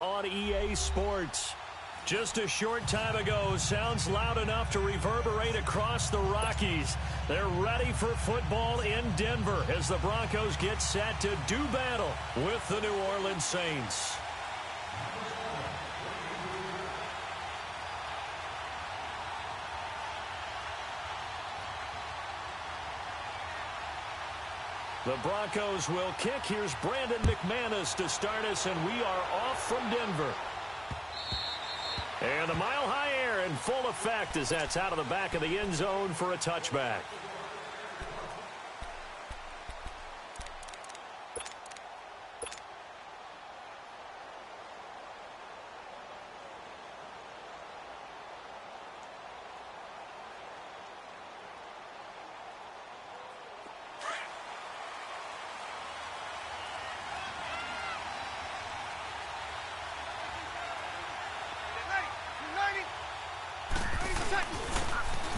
On EA Sports. Just a short time ago, sounds loud enough to reverberate across the Rockies. They're ready for football in Denver as the Broncos get set to do battle with the New Orleans Saints. The Broncos will kick. Here's Brandon McManus to start us, and we are off from Denver. And the mile-high air in full effect as that's out of the back of the end zone for a touchback.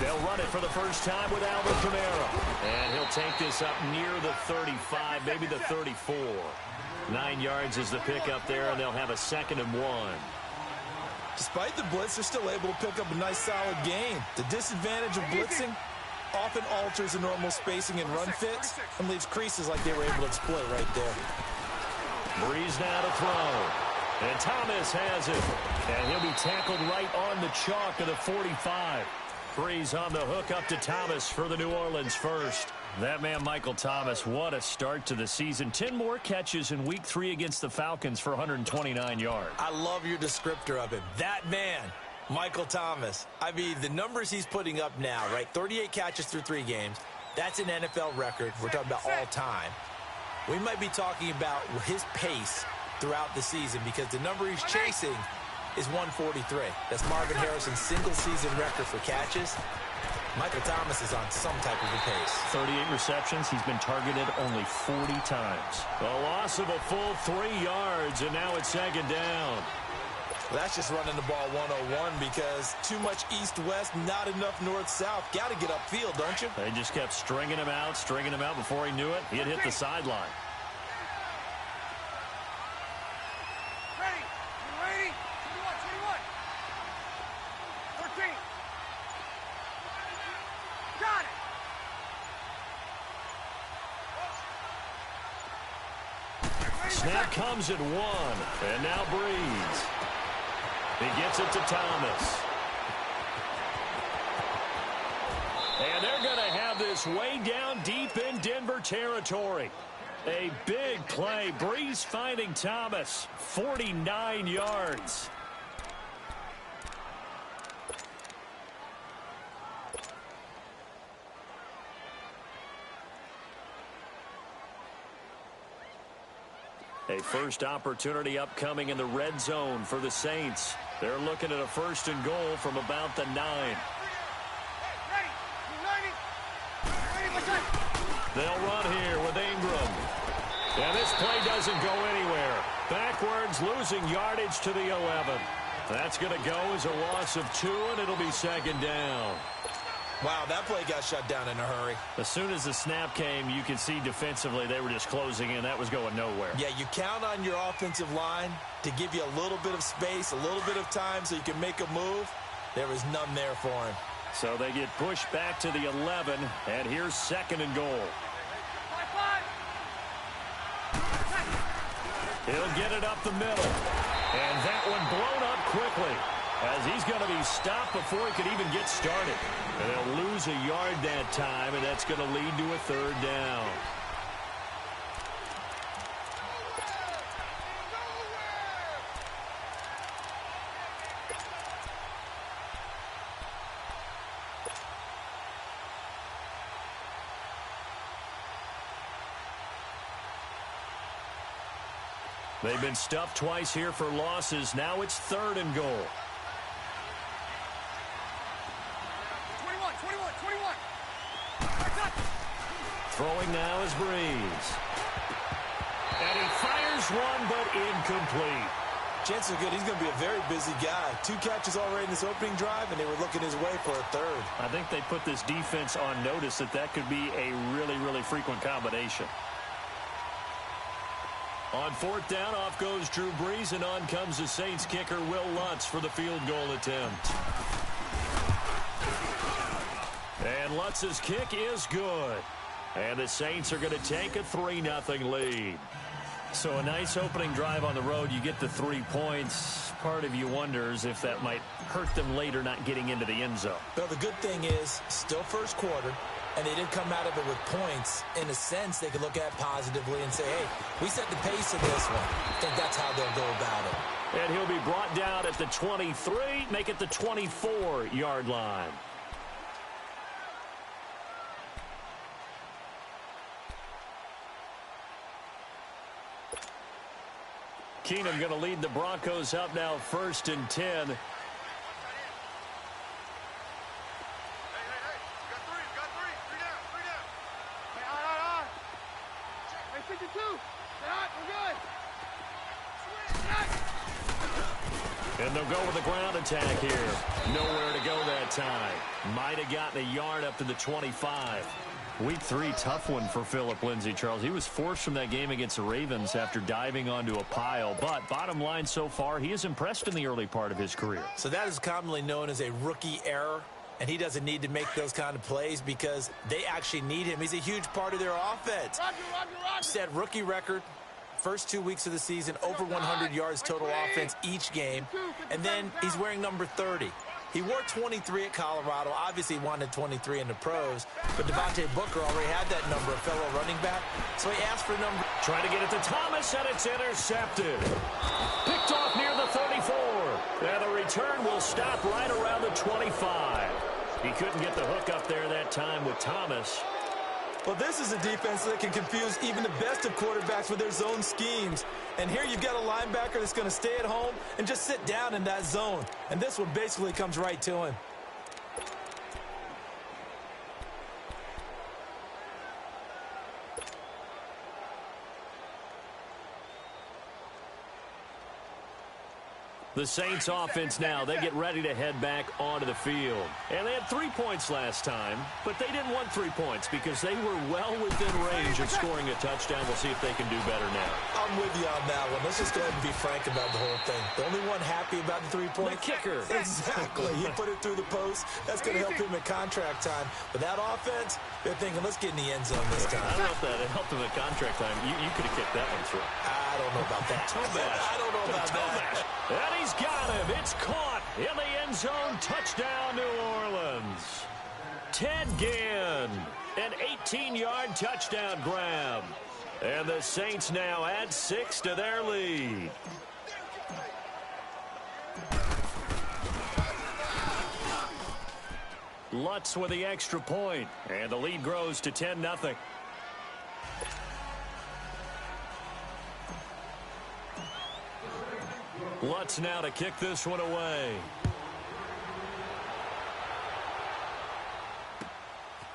They'll run it for the first time with Alvin Kamara. And he'll take this up near the 35, maybe the 34. 9 yards is the pickup there, and they'll have a 2nd and 1. Despite the blitz, they're still able to pick up a nice, solid gain. The disadvantage of blitzing often alters the normal spacing and run fits and leaves creases like they were able to exploit right there. Breeze now to throw. And Thomas has it. And he'll be tackled right on the chalk of the 45. Breeze on the hook up to Thomas for the New Orleans first. That man, Michael Thomas, what a start to the season. 10 more catches in Week 3 against the Falcons for 129 yards. I love your descriptor of him. That man, Michael Thomas. I mean, the numbers he's putting up now, right? 38 catches through 3 games. That's an NFL record. We're talking about all time. We might be talking about his pace throughout the season because the number he's chasing is 143. That's Marvin Harrison's single-season record for catches. Michael Thomas is on some type of a pace. 38 receptions. He's been targeted only 40 times. A loss of a full 3 yards, and now it's 2nd down. Well, that's just running the ball 101 because too much east-west, not enough north-south. Got to get upfield, don't you? They just kept stringing him out before he knew it. He had hit the sideline. Snap comes at 1, and now Breeze. He gets it to Thomas. And they're going to have this way down deep in Denver territory. A big play. Breeze finding Thomas. 49 yards. A first opportunity upcoming in the red zone for the Saints. They're looking at a 1st and goal from about the 9. They'll run here with Ingram. And this play doesn't go anywhere. Backwards, losing yardage to the 11. That's going to go as a loss of 2, and it'll be 2nd down. Wow, that play got shut down in a hurry. As soon as the snap came, you could see defensively they were just closing in. That was going nowhere. Yeah, you count on your offensive line to give you a little bit of space, a little bit of time so you can make a move. There was none there for him. So they get pushed back to the 11, and here's 2nd and goal. He'll get it up the middle. And that one blown up quickly as he's going to be stopped before he could even get started. And they'll lose a yard that time, and that's going to lead to a 3rd down. They've been stuffed twice here for losses. Now it's 3rd and goal. 21. Throwing now is Breeze. And he fires one, but incomplete. Chances are good he's going to be a very busy guy. 2 catches already in this opening drive, and they were looking his way for a 3rd. I think they put this defense on notice that could be a really, really frequent combination. On fourth down, off goes Drew Brees, and on comes the Saints kicker, Will Lutz, for the field goal attempt. And Lutz's kick is good. And the Saints are going to take a 3-0 lead. So a nice opening drive on the road. You get the 3 points. Part of you wonders if that might hurt them later not getting into the end zone. Well, the good thing is, still first quarter, and they did come out of it with points. In a sense, they could look at it positively and say, hey, we set the pace in this one. I think that's how they'll go about it. And he'll be brought down at the 23, make it the 24-yard line. Keenum going to lead the Broncos up now, 1st and 10. And they'll go with the ground attack here. Nowhere to go that time. Might have gotten a yard up to the 25. Week 3, tough one for Phillip Lindsay, Charles. He was forced from that game against the Ravens after diving onto a pile. But bottom line so far, he is impressed in the early part of his career. So that is commonly known as a rookie error. And he doesn't need to make those kind of plays because they actually need him. He's a huge part of their offense. Roger. Set rookie record. First 2 weeks of the season, over 100 yards total offense each game. And then he's wearing number 30. He wore 23 at Colorado. Obviously, he wanted 23 in the pros. But Devontae Booker already had that number, a fellow running back. So he asked for number. Trying to get it to Thomas, and it's intercepted. Picked off near the 34. And the return will stop right around the 25. He couldn't get the hook up there that time with Thomas. Well, this is a defense that can confuse even the best of quarterbacks with their zone schemes. And here you've got a linebacker that's going to stay at home and just sit down in that zone. And this one basically comes right to him. The Saints offense now, they get ready to head back onto the field. And they had 3 points last time, but they didn't want 3 points because they were well within range of scoring a touchdown. We'll see if they can do better now. I'm with you on that one. Let's just go ahead and be frank about the whole thing. The only one happy about the 3 points? The kicker. Exactly. He put it through the post. That's going to help him at contract time. But that offense, they're thinking, let's get in the end zone this time. I don't know if that helped him at contract time. You could have kicked that one through. I don't know about that. I don't know about that. And he's got him. It's caught in the end zone. Touchdown, New Orleans. Ted Ginn, an 18-yard touchdown grab. And the Saints now add 6 to their lead. Lutz with the extra point, and the lead grows to 10-0. Lutz now to kick this one away.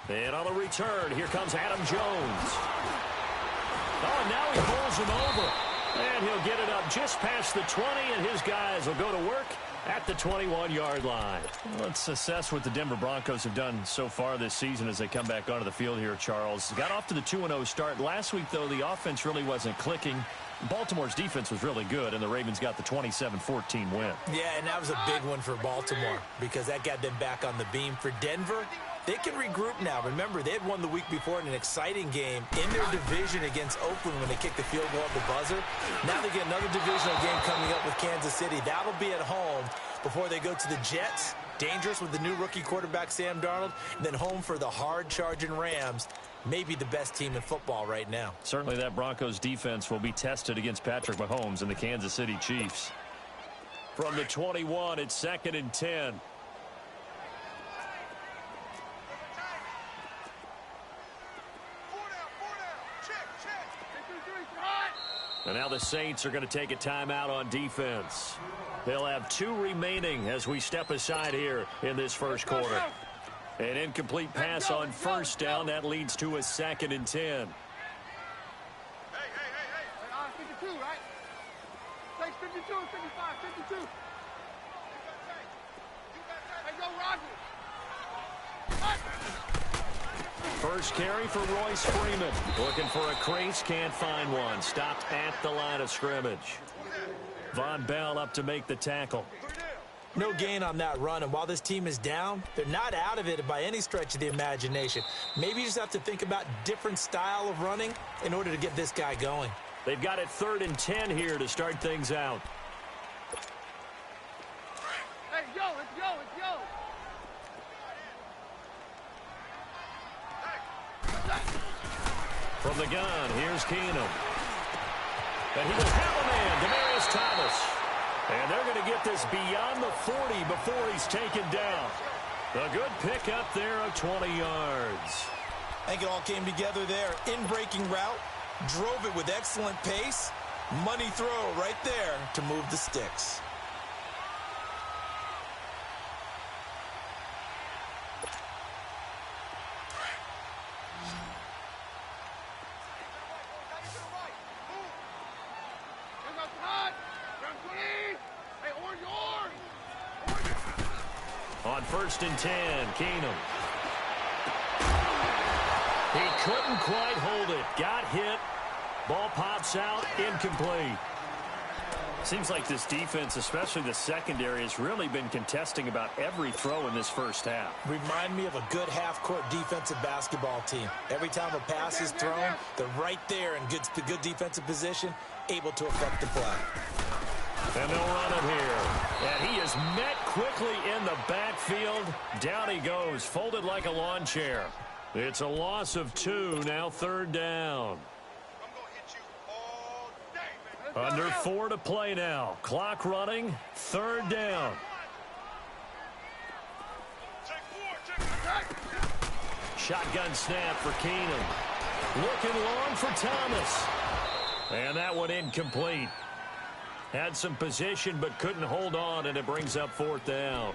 And on the return, here comes Adam Jones. Oh, and now he pulls him over. And he'll get it up just past the 20, and his guys will go to work at the 21-yard line. Let's assess what the Denver Broncos have done so far this season as they come back onto the field here, Charles. Got off to the 2-0 start. Last week, though, the offense really wasn't clicking. Baltimore's defense was really good, and the Ravens got the 27-14 win. Yeah, and that was a big one for Baltimore because that got them back on the beam. For Denver, they can regroup now. Remember, they had won the week before in an exciting game in their division against Oakland when they kicked the field goal at the buzzer. Now they get another divisional game coming up with Kansas City. That'll be at home before they go to the Jets. Dangerous with the new rookie quarterback Sam Darnold. And then home for the hard-charging Rams. Maybe the best team in football right now. Certainly that Broncos defense will be tested against Patrick Mahomes and the Kansas City Chiefs. From the 21, it's 2nd and 10. And now the Saints are going to take a timeout on defense. They'll have 2 remaining as we step aside here in this first quarter. An incomplete pass on first down. That leads to a 2nd and 10. Hey. 52, right? Takes 52 and 55. 52. Hey, go, Roger. First carry for Royce Freeman. Looking for a crease, can't find one. Stopped at the line of scrimmage. Von Bell up to make the tackle. No gain on that run, and while this team is down, they're not out of it by any stretch of the imagination. Maybe you just have to think about different style of running in order to get this guy going. They've got it 3rd and 10 here to start things out. Hey, yo, let's go, let's go. From the gun, here's Keenum. And he will have a man, Demaryius Thomas. And they're going to get this beyond the 40 before he's taken down. A good pickup there of 20 yards. I think it all came together there. In-breaking route, drove it with excellent pace. Money throw right there to move the sticks. On 1st and 10, Keenum. He couldn't quite hold it. Got hit. Ball pops out. Incomplete. Seems like this defense, especially the secondary, has really been contesting about every throw in this first half. Remind me of a good half-court defensive basketball team. Every time a pass is thrown, they're right there in good defensive position, able to affect the play. And they'll run it here. And he is met quickly in the backfield. Down he goes, folded like a lawn chair. It's a loss of 2, now 3rd down. Under 4 to play now. Clock running, 3rd down. Shotgun snap for Keenum. Looking long for Thomas. And that one incomplete. Had some position but couldn't hold on, and it brings up 4th down.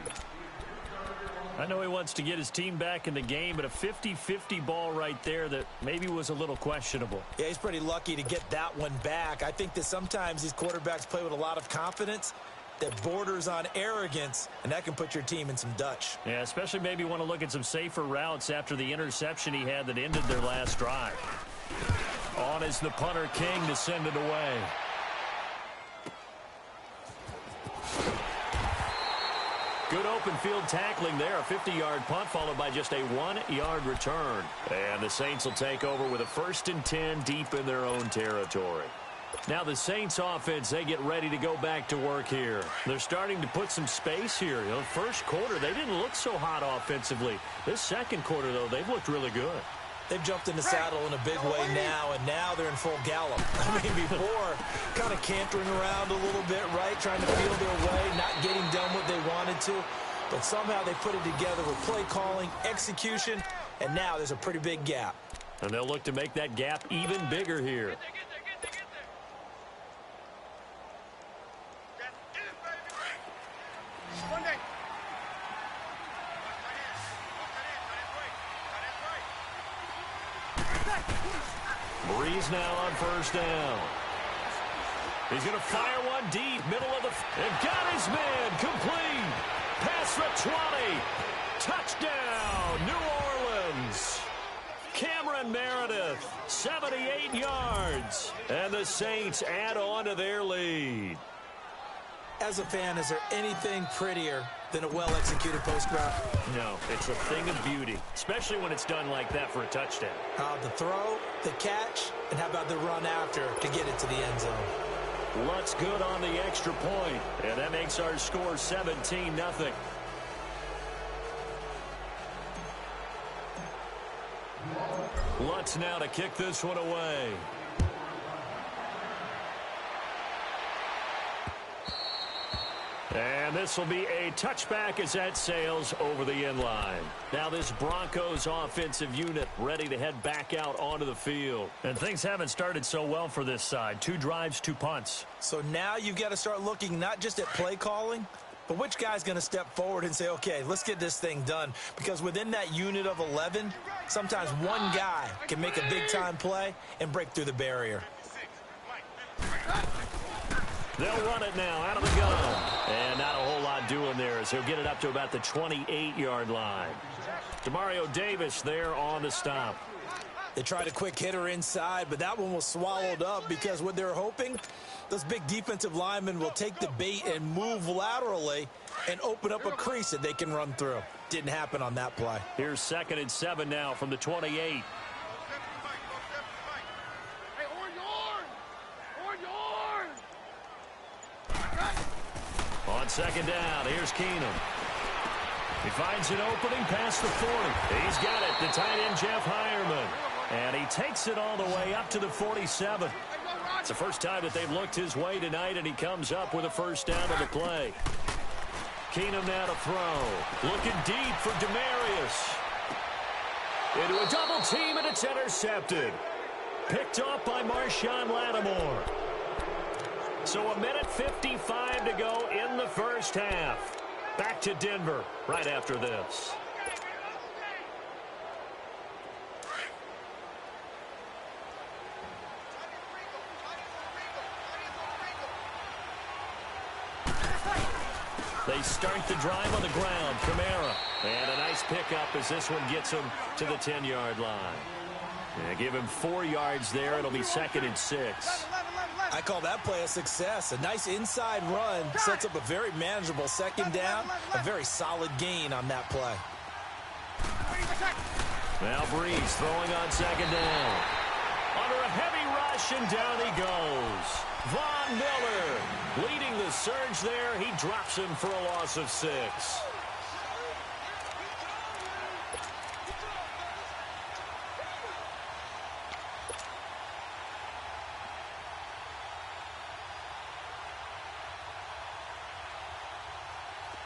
I know he wants to get his team back in the game, but a 50-50 ball right there that maybe was a little questionable. Yeah, he's pretty lucky to get that one back. I think that sometimes these quarterbacks play with a lot of confidence that borders on arrogance, and that can put your team in some Dutch. Yeah, especially maybe want to look at some safer routes after the interception he had that ended their last drive. On is the punter King to send it away. Good open field tackling there. A 50-yard punt followed by just a 1-yard return. And the Saints will take over with a 1st and 10 deep in their own territory. Now the Saints offense, they get ready to go back to work here. They're starting to put some space here. You know, first quarter, they didn't look so hot offensively. This second quarter, though, they've looked really good. They've jumped in the saddle in a big way now, and now they're in full gallop. I mean, before, kind of cantering around a little bit, right, trying to feel their way, not getting done what they wanted to. But somehow they put it together with play calling, execution, and now there's a pretty big gap. And they'll look to make that gap even bigger here. Breeze now on 1st down. He's going to fire one deep, middle of the... And got his man, complete. Pass for 20. Touchdown, New Orleans. Cameron Meredith, 78 yards. And the Saints add on to their lead. As a fan, is there anything prettier than a well-executed post route? No, it's a thing of beauty, especially when it's done like that for a touchdown. The throw, the catch, and how about the run after to get it to the end zone? Lutt's good on the extra point, and that makes our score 17-0. Lutz now to kick this one away. And this will be a touchback as that sails over the end line. Now this Broncos offensive unit ready to head back out onto the field. And things haven't started so well for this side. 2 drives, 2 punts. So now you've got to start looking not just at play calling, but which guy's going to step forward and say, okay, let's get this thing done. Because within that unit of 11, sometimes one guy can make a big-time play and break through the barrier. They'll run it now out of the gun. And not a whole lot doing there as as he'll get it up to about the 28-yard line. Demario Davis there on the stop. They tried a quick hitter inside, but that one was swallowed up because what they're hoping, those big defensive linemen will take the bait and move laterally and open up a crease that they can run through. Didn't happen on that play. Here's 2nd and 7 now from the 28. On 2nd down, here's Keenum. He finds an opening past the 40. He's got it, the tight end Jeff Heuerman. And he takes it all the way up to the 47. It's the first time that they've looked his way tonight, and he comes up with a first down on the play. Keenum now to throw. Looking deep for Demarius. Into a double team, and it's intercepted. Picked off by Marshawn Lattimore. So 1:55 to go in the first half. Back to Denver right after this. They start the drive on the ground. Kamara. And a nice pickup as this one gets him to the 10-yard line. Yeah, give him 4 yards there. It'll be 2nd and 6. I call that play a success. A nice inside run sets up a very manageable 2nd down. A very solid gain on that play. Now Breeze throwing on 2nd down. Under a heavy rush, and down he goes. Von Miller leading the surge there. He drops him for a loss of 6.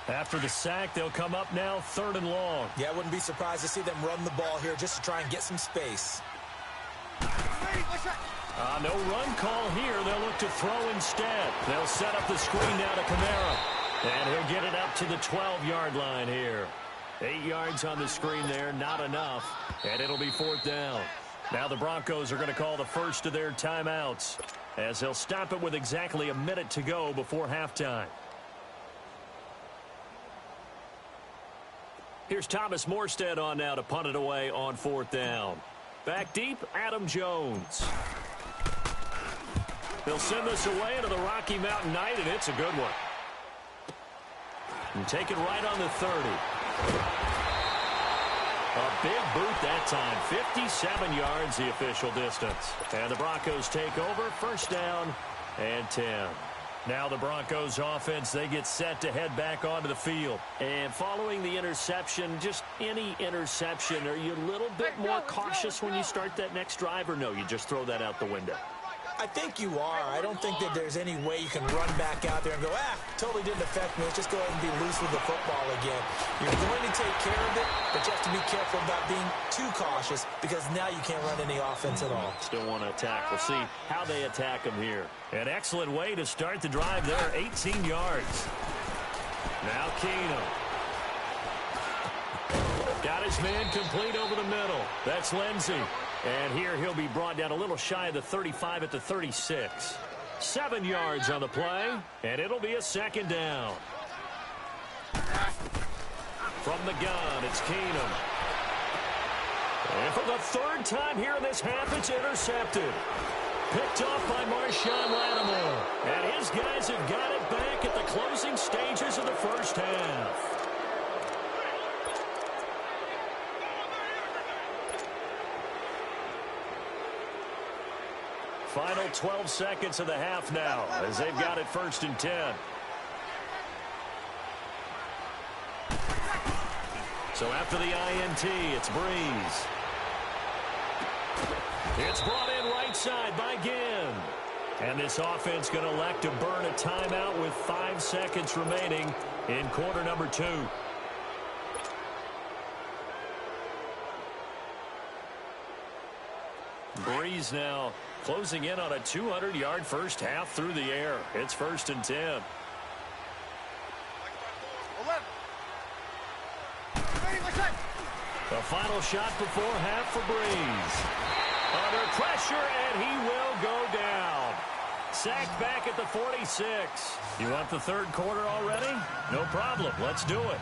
After the sack, they'll come up now 3rd and long. Yeah, I wouldn't be surprised to see them run the ball here just to try and get some space. No run call here. They'll look to throw instead. They'll set up the screen now to Kamara. And he'll get it up to the 12-yard line here. 8 yards on the screen there, not enough. And it'll be 4th down. Now the Broncos are going to call the first of their timeouts, as they'll stop it with exactly a minute to go before halftime. Here's Thomas Morstead on now to punt it away on 4th down. Back deep, Adam Jones. They'll send this away into the Rocky Mountain Night, and it's a good one. And take it right on the 30. A big boot that time. 57 yards the official distance. And the Broncos take over. 1st down and 10. Now the Broncos offense, they get set to head back onto the field. And following the interception, just any interception, are you a little bit more cautious when you start that next drive, or no, you just throw that out the window? I think you are. I don't think that there's any way you can run back out there and go, totally didn't affect me. Let's just go ahead and be loose with the football again. You're going to take care of it, but you have to be careful about being too cautious, because now you can't run any offense at all. Still want to attack. We'll see how they attack them here. An excellent way to start the drive there, 18 yards. Now Keenum. Got his man complete over the middle. That's Lindsey. And here he'll be brought down a little shy of the 35 at the 36. 7 yards on the play, and it'll be a 2nd down. From the gun, it's Keenum. And for the 3rd time here in this half, it's intercepted. Picked off by Marshawn Lattimore. And his guys have got it back at the closing stages of the first half. Final 12 seconds of the half now, as they've got it 1st and 10. So after the INT, it's Breeze. It's brought in right side by Ginn. And this offense going to elect to burn a timeout with 5 seconds remaining in quarter number 2. Breeze now closing in on a 200-yard first half through the air. It's 1st and 10. 11. The final shot before half for Breeze. Under pressure, and he will go down. sacked back at the 46. You want the third quarter already? No problem. Let's do it.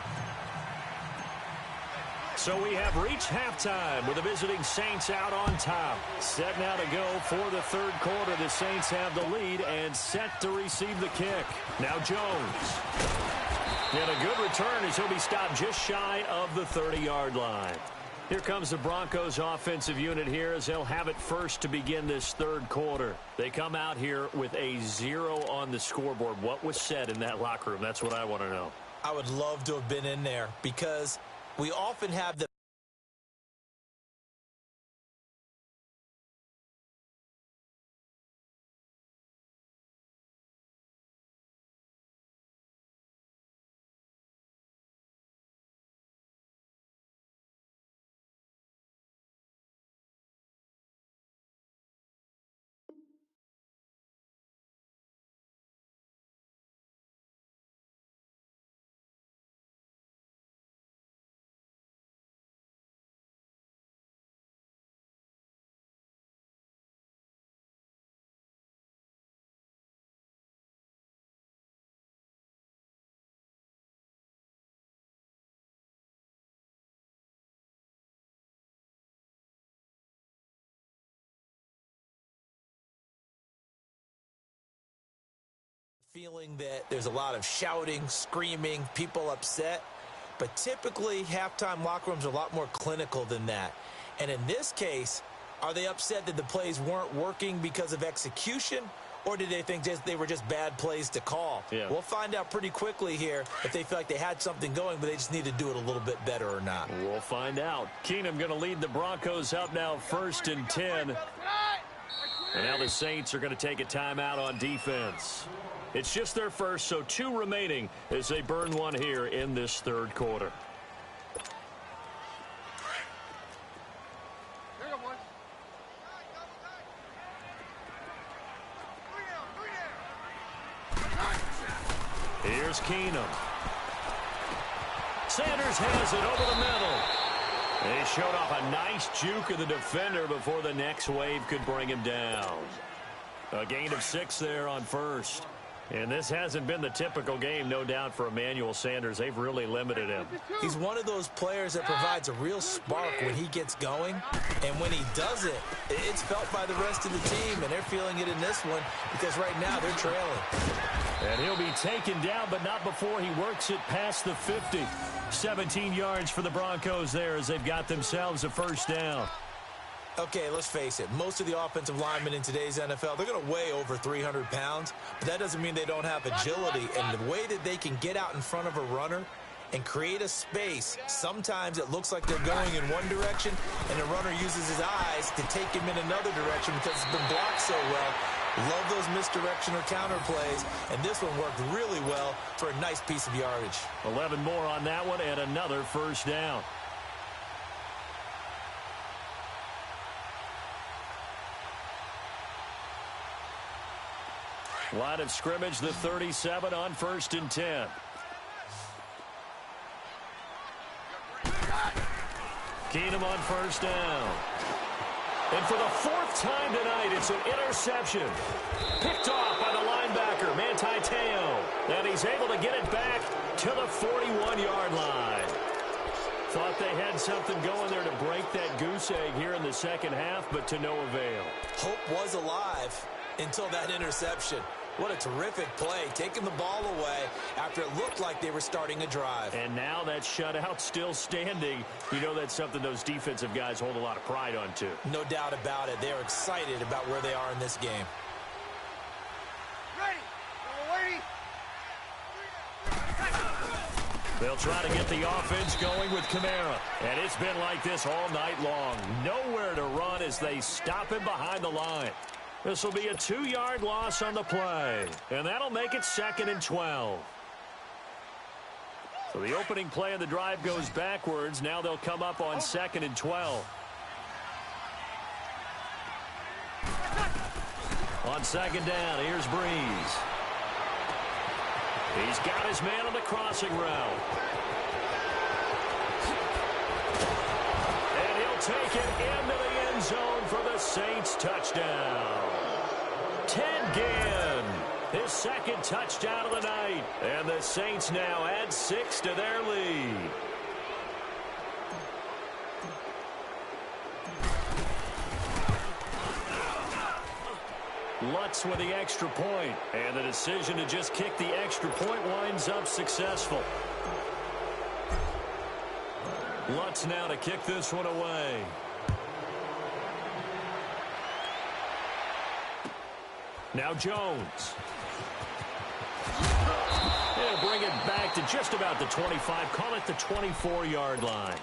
So we have reached halftime with the visiting Saints out on top. Set now to go for the third quarter. The Saints have the lead and set to receive the kick. Now Jones. And a good return as he'll be stopped just shy of the 30-yard line. Here comes the Broncos offensive unit here as they'll have it first to begin this third quarter. They come out here with a 0 on the scoreboard. What was said in that locker room? That's what I want to know. I would love to have been in there because we often have the feeling that there's a lot of shouting, screaming, people upset. But typically, halftime locker rooms are a lot more clinical than that. And in this case, are they upset that the plays weren't working because of execution? Or did they think they were just bad plays to call? Yeah. We'll find out pretty quickly here if they feel like they had something going, but they just need to do it a little bit better or not. We'll find out. Keenum going to lead the Broncos up now 1st and 10. And now the Saints are going to take a timeout on defense. It's just their first, so 2 remaining as they burn one here in this third quarter. Here's Keenum. Sanders has it over the middle. And he showed off a nice juke of the defender before the next wave could bring him down. A gain of 6 there on first. And this hasn't been the typical game, no doubt, for Emmanuel Sanders. They've really limited him. He's one of those players that provides a real spark when he gets going. And when he does it, it's felt by the rest of the team. And they're feeling it in this one because right now they're trailing. And he'll be taken down, but not before he works it past the 50. 17 yards for the Broncos there as they've got themselves a first down. Okay, let's face it. Most of the offensive linemen in today's NFL, they're going to weigh over 300 pounds, but that doesn't mean they don't have agility. And the way that they can get out in front of a runner and create a space, sometimes it looks like they're going in one direction, and the runner uses his eyes to take him in another direction because it's been blocked so well. Love those misdirection or counter plays, and this one worked really well for a nice piece of yardage. 11 more on that one and another first down. Line of scrimmage, the 37 on 1st and 10. Keenum on first down. And for the 4th time tonight, it's an interception. Picked off by the linebacker, Manti Te'o. And he's able to get it back to the 41-yard line. Thought they had something going there to break that goose egg here in the second half, but to no avail. Hope was alive until that interception. What a terrific play, taking the ball away after it looked like they were starting a drive. And now that shutout still standing. You know that's something those defensive guys hold a lot of pride on, too. No doubt about it. They're excited about where they are in this game. They'll try to get the offense going with Kamara. And it's been like this all night long. Nowhere to run as they stop him behind the line. This will be a 2-yard loss on the play. And that'll make it 2nd and 12. So the opening play of the drive goes backwards. Now they'll come up on 2nd and 12. On 2nd down, here's Breeze. He's got his man on the crossing route. And he'll take it into the end zone for the Saints touchdown. Ted Ginn, his second touchdown of the night. And the Saints now add 6 to their lead. Lutz with the extra point, and the decision to just kick the extra point winds up successful. Lutz now to kick this one away. Now Jones. They'll bring it back to just about the 25, call it the 24-yard line.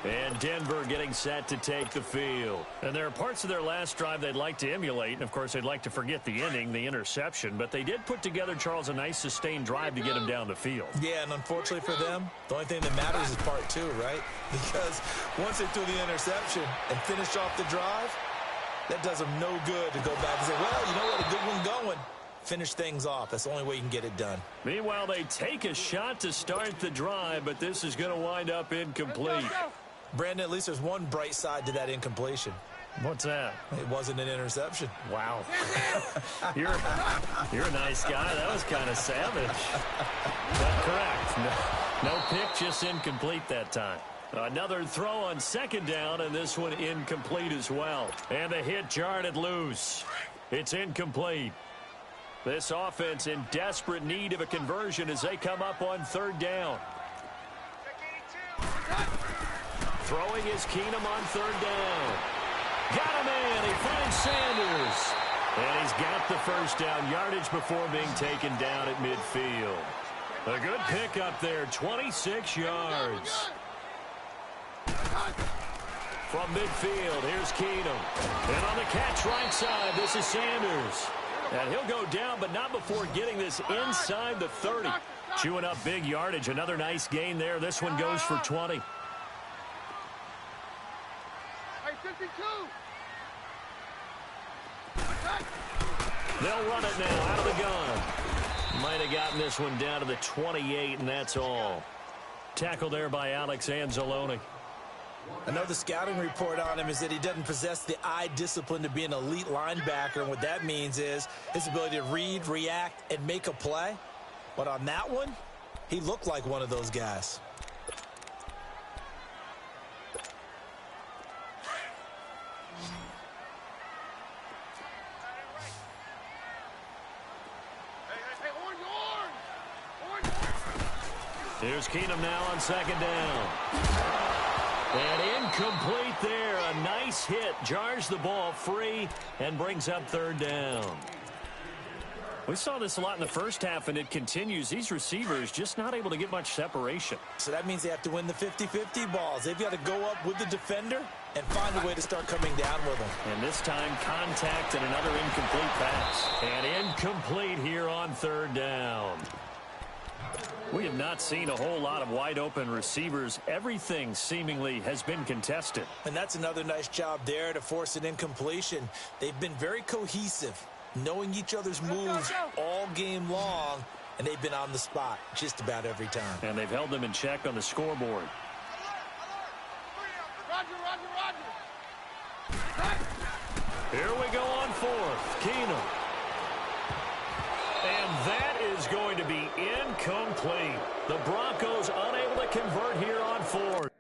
And Denver getting set to take the field. And there are parts of their last drive they'd like to emulate. And, of course, they'd like to forget the inning, the interception. But they did put together, Charles, a nice sustained drive to get them down the field. Yeah, and unfortunately for them, the only thing that matters is part 2, right? Because once they threw the interception and finished off the drive, that does them no good to go back and say, well, you know what, a good one going. Finish things off. That's the only way you can get it done. Meanwhile, they take a shot to start the drive, but this is going to wind up incomplete. Brandon, at least there's one bright side to that incompletion. What's that? It wasn't an interception. Wow. You're a nice guy. That was kind of savage. But correct. No pick, just incomplete that time. Another throw on second down, and this one incomplete as well. And the hit jarred it loose. It's incomplete. This offense in desperate need of a conversion as they come up on third down. Throwing is Keenum on third down. Got him in. He finds Sanders. And he's got the first down yardage before being taken down at midfield. A good pickup there, 26 yards. From midfield, here's Keenum. And on the catch right side, this is Sanders. And he'll go down, but not before getting this inside the 30. Chewing up big yardage. Another nice gain there. This one goes for 20. 52. They'll run it now out of the gun. Might have gotten this one down to the 28, and that's all. Tackled there by Alex Anzalone. Another scouting report on him is that he doesn't possess the eye discipline to be an elite linebacker. And what that means is his ability to read, react, and make a play. But on that one, he looked like one of those guys. Here's Keenum now on second down. And incomplete there. A nice hit. Jars the ball free and brings up third down. We saw this a lot in the first half, and it continues. These receivers just not able to get much separation. So that means they have to win the 50-50 balls. They've got to go up with the defender and find a way to start coming down with them. And this time, contact and another incomplete pass. And incomplete here on third down. We have not seen a whole lot of wide-open receivers. Everything seemingly has been contested. And that's another nice job there to force an incompletion. They've been very cohesive, knowing each other's moves all game long, and they've been on the spot just about every time. And they've held them in check on the scoreboard. Here we go on fourth. Keenum. And that is going to be incomplete. The Broncos unable to convert here on fourth.